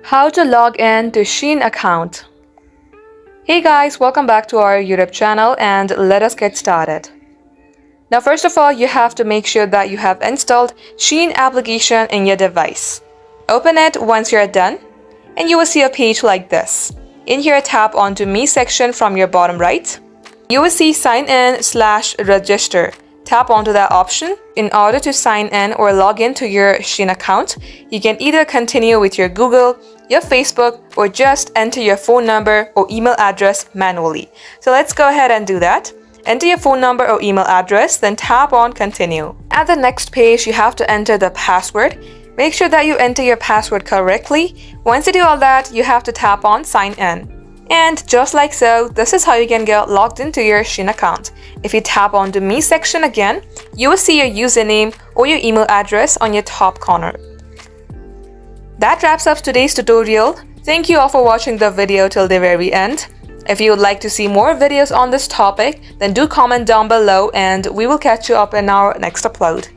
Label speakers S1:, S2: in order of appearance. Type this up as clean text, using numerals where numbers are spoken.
S1: How to log in to Shein account. Hey guys, welcome back to our YouTube channel and let us get started. Now first of all, you have to make sure that you have installed Shein application in your device. Open it once you're done and you will see a page like this. In here, tap onto Me section from your bottom right. You will see sign in/register. Tap onto that option. In order to sign in or log in to your Shein account, you can either continue with your Google, your Facebook, or just enter your phone number or email address manually. So let's go ahead and do that. Enter your phone number or email address, then tap on continue. At the next page, you have to enter the password. Make sure that you enter your password correctly. Once you do all that, you have to tap on sign in. And just like so, this is how you can get logged into your Shein account. If you tap on the Me section again, you will see your username or your email address on your top corner. That wraps up today's tutorial. Thank you all for watching the video till the very end. If you would like to see more videos on this topic, then do comment down below and we will catch you up in our next upload.